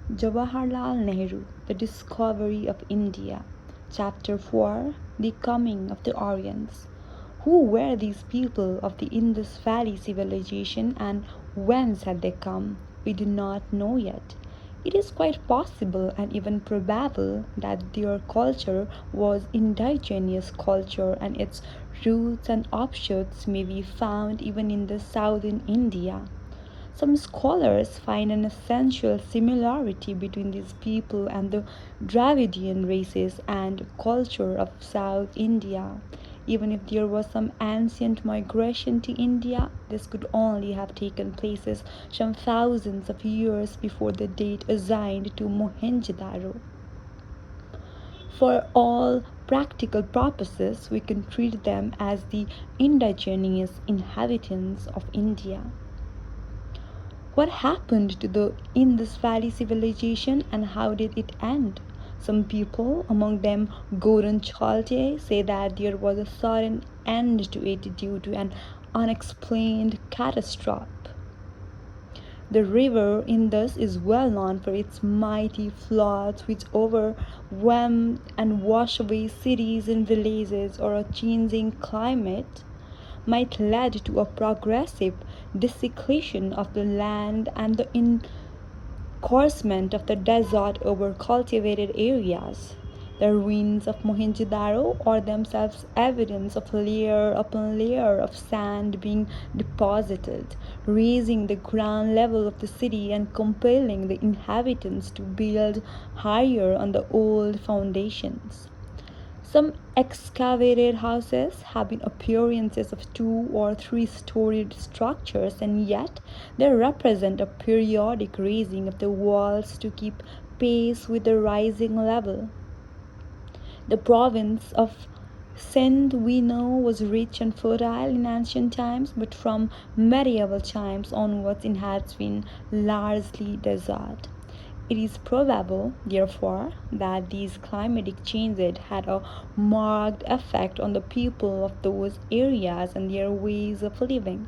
Jawaharlal Nehru, The Discovery of India. Chapter 4, The Coming of the Aryans. Who were these people of the Indus Valley civilization and whence had they come? We do not know yet. It is quite possible and even probable that their culture was indigenous culture and its roots and offshoots may be found even in the southern India. Some scholars find an essential similarity between these people and the Dravidian races and culture of South India. Even if there was some ancient migration to India, this could only have taken place some thousands of years before the date assigned to Mohenjo-daro. For all practical purposes, we can treat them as the indigenous inhabitants of India. What happened to the Indus Valley civilization and how did it end? Some people, among them Gordon Chalte, say that there was a sudden end to it due to an unexplained catastrophe. The river Indus is well known for its mighty floods which overwhelmed and washed away cities and villages, or a changing climate might lead to a progressive desiccation of the land and the encouragement of the desert over cultivated areas. The ruins of Mohenjo-daro are themselves evidence of layer upon layer of sand being deposited, raising the ground level of the city and compelling the inhabitants to build higher on the old foundations. Some excavated houses have been appearances of two or three storied structures, and yet they represent a periodic raising of the walls to keep pace with the rising level. The province of Sindh, we know, was rich and fertile in ancient times, but from medieval times onwards it has been largely desert. It is probable, therefore, that these climatic changes had a marked effect on the people of those areas and their ways of living.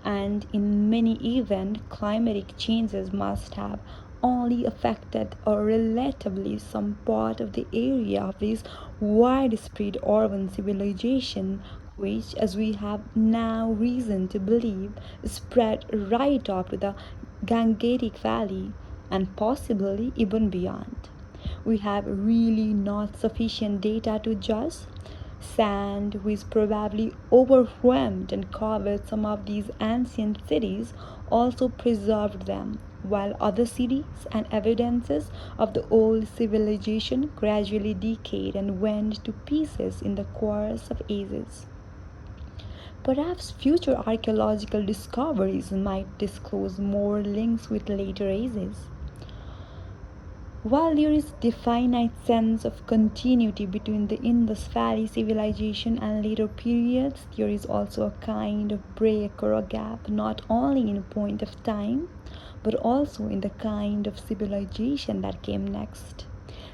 And in many events, climatic changes must have only affected a relatively some part of the area of this widespread urban civilization, which, as we have now reason to believe, spread right up to the Gangetic Valley and possibly even beyond. We have really not sufficient data to judge. Sand, which probably overwhelmed and covered some of these ancient cities, also preserved them, while other cities and evidences of the old civilization gradually decayed and went to pieces in the course of ages. Perhaps future archaeological discoveries might disclose more links with later ages. While there is definite sense of continuity between the Indus Valley civilization and later periods, there is also a kind of break or a gap, not only in point of time, but also in the kind of civilization that came next.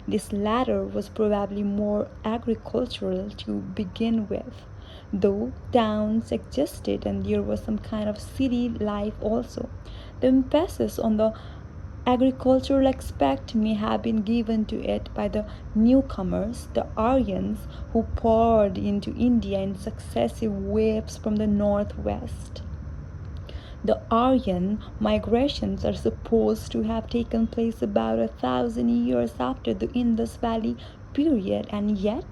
This latter was probably more agricultural to begin with, though towns existed and there was some kind of city life also. The emphasis on the agricultural aspect may have been given to it by the newcomers, the Aryans, who poured into India in successive waves from the northwest. The Aryan migrations are supposed to have taken place about 1,000 years after the Indus Valley period, and yet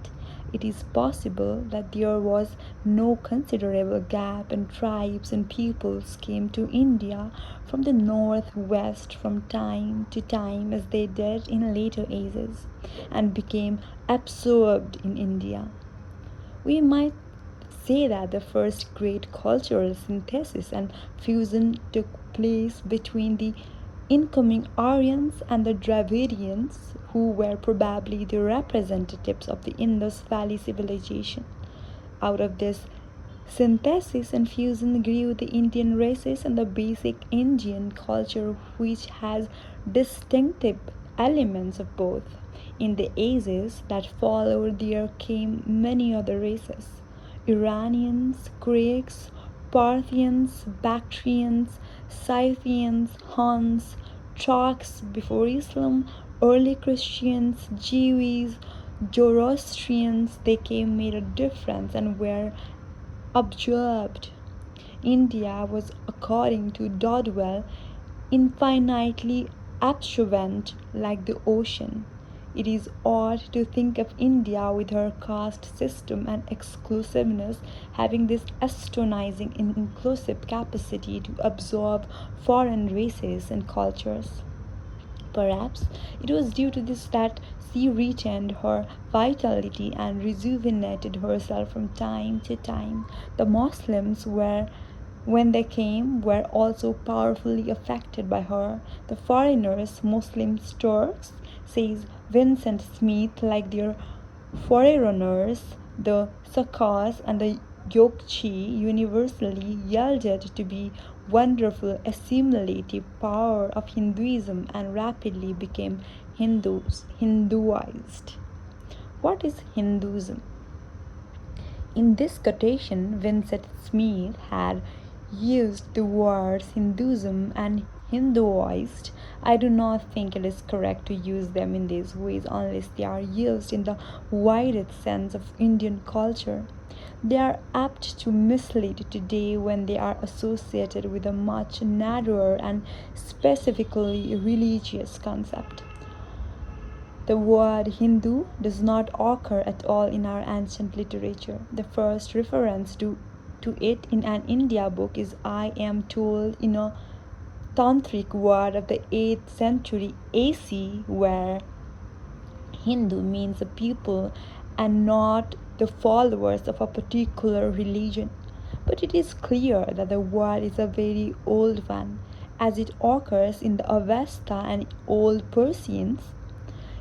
it is possible that there was no considerable gap and tribes and peoples came to India from the northwest from time to time as they did in later ages and became absorbed in India. We might say that the first great cultural synthesis and fusion took place between the incoming Aryans and the Dravidians, who were probably the representatives of the Indus Valley civilization. Out of this synthesis and fusion grew the Indian races and the basic Indian culture, which has distinctive elements of both. In the ages that followed, there came many other races: Iranians, Greeks, Parthians, Bactrians, Scythians, Huns, Turks before Islam, early Christians, Jews, Zoroastrians, they came made a difference and were absorbed. India was, according to Dodwell, infinitely absorbent like the ocean. It is odd to think of India with her caste system and exclusiveness having this astonishing inclusive capacity to absorb foreign races and cultures. Perhaps it was due to this that she retained her vitality and rejuvenated herself from time to time. The Muslims were when they came were also powerfully affected by her. The foreigners, Muslims, Turks, says Vincent Smith, like their forerunners, the Sakas and the Yogchi, universally yielded to the wonderful assimilative power of Hinduism and rapidly became Hinduized. What is Hinduism? In this quotation, Vincent Smith had used the words Hinduism and Hinduized. I do not think it is correct to use them in these ways unless they are used in the widest sense of Indian culture. They are apt to mislead today when they are associated with a much narrower and specifically religious concept. The word Hindu does not occur at all in our ancient literature. The first reference to it in an India book is, I am told, in a Tantric word of the 8th century AC, where Hindu means a people and not the followers of a particular religion. But it is clear that the word is a very old one, as it occurs in the Avesta and Old Persians.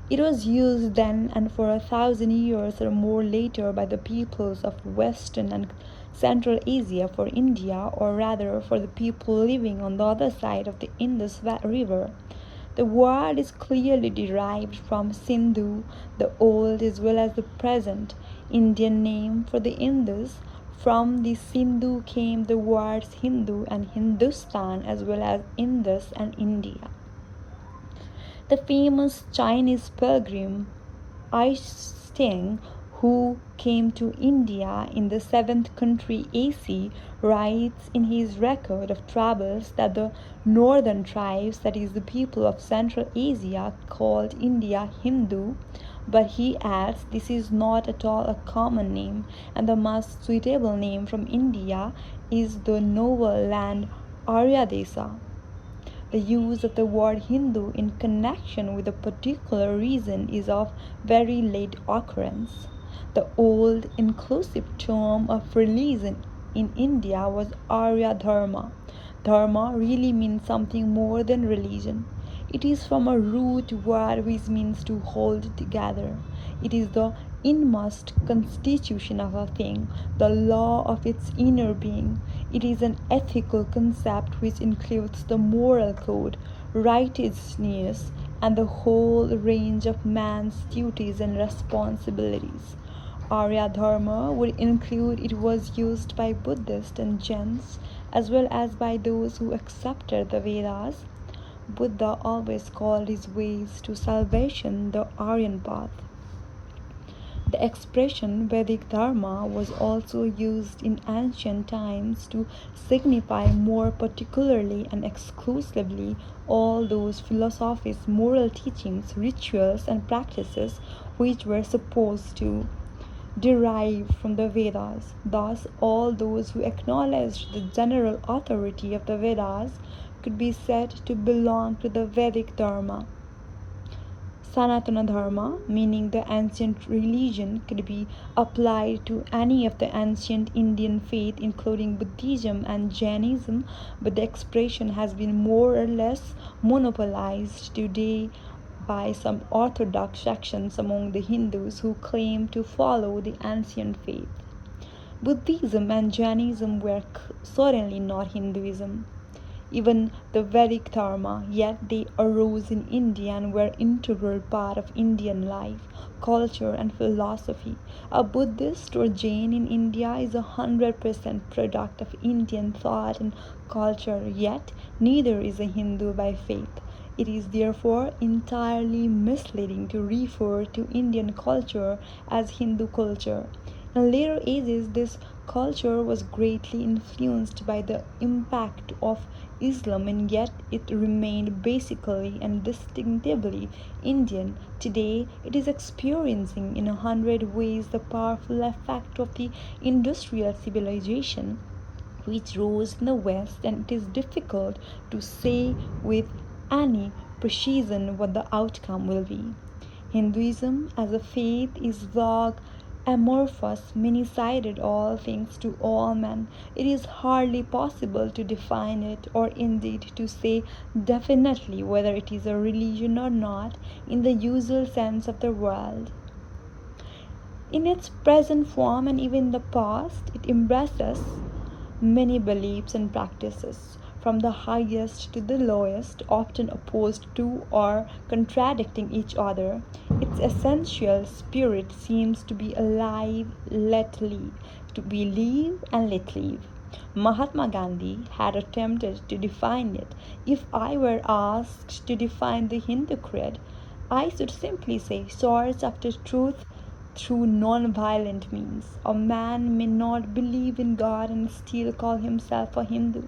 It was used then and for 1,000 years or more later by the peoples of Western and Central Asia for India, or rather for the people living on the other side of the Indus River. The word is clearly derived from Sindhu, the old as well as the present Indian name for the Indus. From the Sindhu came the words Hindu and Hindustan as well as Indus and India. The famous Chinese pilgrim Ai Sting, who came to India in the 7th century AC, writes in his record of travels that the northern tribes, that is, the people of Central Asia, called India Hindu, but he adds this is not at all a common name, and the most suitable name from India is the novel land Aryadesa. The use of the word Hindu in connection with a particular region is of very late occurrence. The old inclusive term of religion in India was Arya Dharma. Dharma really means something more than religion. It is from a root word which means to hold together. It is the inmost constitution of a thing, the law of its inner being. It is an ethical concept which includes the moral code, righteousness, and the whole range of man's duties and responsibilities. Arya Dharma would include it was used by Buddhists and Jains as well as by those who accepted the Vedas. Buddha always called his ways to salvation the Aryan path. The expression Vedic Dharma was also used in ancient times to signify more particularly and exclusively all those philosophies, moral teachings, rituals, and practices which were supposed to derive from the Vedas. Thus, all those who acknowledged the general authority of the Vedas could be said to belong to the Vedic Dharma. Sanatana Dharma, meaning the ancient religion, could be applied to any of the ancient Indian faith, including Buddhism and Jainism, but the expression has been more or less monopolized today by some orthodox sections among the Hindus who claim to follow the ancient faith. Buddhism and Jainism were certainly not Hinduism, even the Vedic Dharma, yet they arose in India and were integral part of Indian life, culture and philosophy. A Buddhist or Jain in India is 100% product of Indian thought and culture, yet neither is a Hindu by faith. It is therefore entirely misleading to refer to Indian culture as Hindu culture. In later ages, this culture was greatly influenced by the impact of Islam, and yet it remained basically and distinctively Indian. Today, it is experiencing in 100 ways the powerful effect of the industrial civilization which rose in the West, and it is difficult to say with any precision what the outcome will be. Hinduism as a faith is vague, amorphous, many sided, all things to all men. It is hardly possible to define it, or indeed to say definitely whether it is a religion or not in the usual sense of the word. In its present form and even the past, it embraces many beliefs and practices, from the highest to the lowest, often opposed to or contradicting each other. Its essential spirit seems to be alive, let live, to believe and let live. Mahatma Gandhi had attempted to define it. If I were asked to define the Hindu creed, I should simply say source after truth through non-violent means. A man may not believe in God and still call himself a Hindu.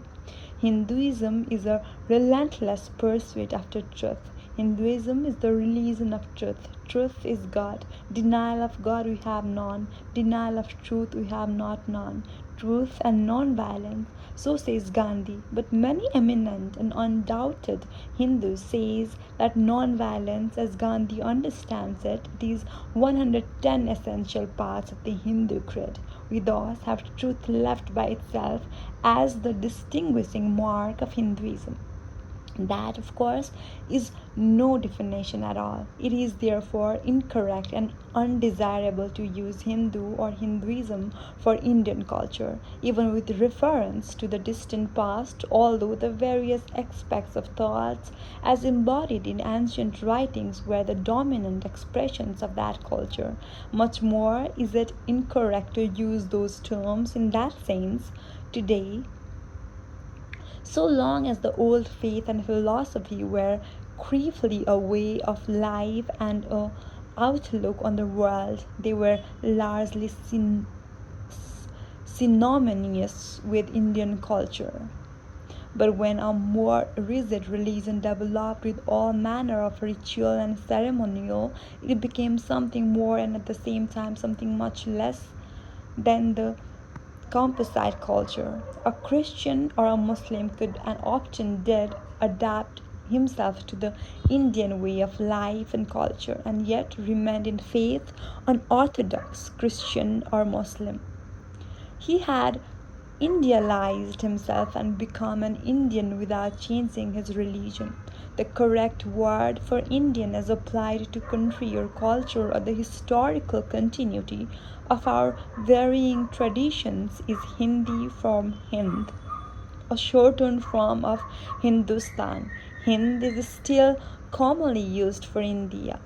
Hinduism is a relentless pursuit after truth. Hinduism is the religion of truth. Truth is God. Denial of God we have none. Denial of truth we have not none. Truth and non-violence, so says Gandhi. But many eminent and undoubted Hindus says that non-violence, as Gandhi understands it, these 110 essential parts of the Hindu creed. We thus have truth left by itself as the distinguishing mark of Hinduism. That, of course, is no definition at all. It is therefore incorrect and undesirable to use Hindu or Hinduism for Indian culture, even with reference to the distant past, although the various aspects of thoughts as embodied in ancient writings were the dominant expressions of that culture. Much more is it incorrect to use those terms in that sense today, so long as the old faith and philosophy were chiefly a way of life and a outlook on the world, they were largely synonymous with Indian culture. But when a more rigid religion developed with all manner of ritual and ceremonial, it became something more and at the same time something much less than the composite culture. A Christian or a Muslim could and often did adapt himself to the Indian way of life and culture, and yet remained in faith unorthodox Christian or Muslim. He had Indianized himself and become an Indian without changing his religion. The correct word for Indian as applied to country or culture or the historical continuity of our varying traditions is Hindi from Hind, a shortened form of Hindustan. Hind is still commonly used for India.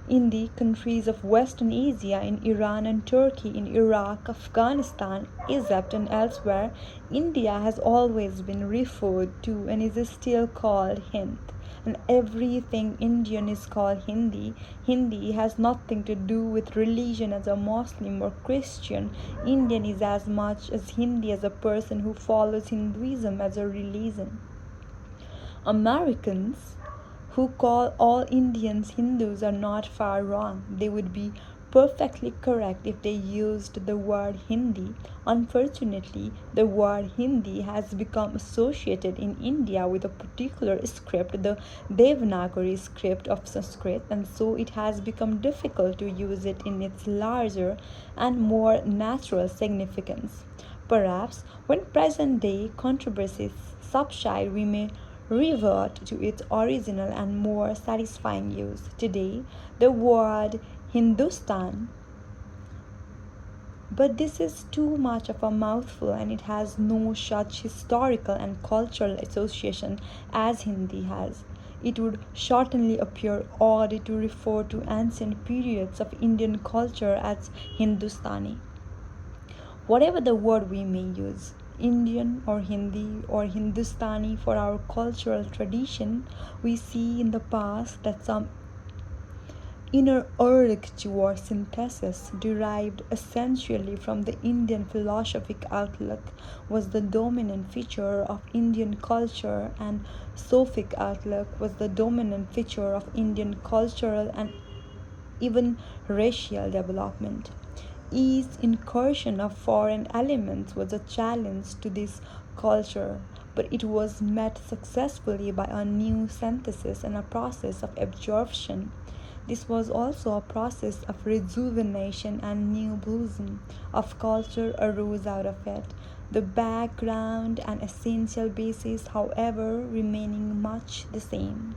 In the countries of Western Asia, in Iran and Turkey, in Iraq, Afghanistan, Egypt, and elsewhere, India has always been referred to and is still called Hind. And everything Indian is called Hindi. Hindi has nothing to do with religion as a Muslim or Christian. Indian is as much as Hindi as a person who follows Hinduism as a religion. Americans who call all Indians Hindus are not far wrong. They would be perfectly correct if they used the word Hindi. Unfortunately, the word Hindi has become associated in India with a particular script, the Devanagari script of Sanskrit, and so it has become difficult to use it in its larger and more natural significance. Perhaps when present day controversies subside, we may revert to its original and more satisfying use. Today, the word Hindustan, but this is too much of a mouthful and it has no such historical and cultural association as Hindi has. It would certainly appear odd to refer to ancient periods of Indian culture as Hindustani. Whatever the word we may use, Indian or Hindi or Hindustani for our cultural tradition, we see in the past that some inner urge towards synthesis, derived essentially from the Indian philosophic outlook, was the dominant feature of Indian culture, and Sophic outlook was the dominant feature of Indian cultural and even racial development. Each incursion of foreign elements was a challenge to this culture, but it was met successfully by a new synthesis and a process of absorption. This was also a process of rejuvenation, and new bosom of culture arose out of it. The background and essential basis, however, remaining much the same.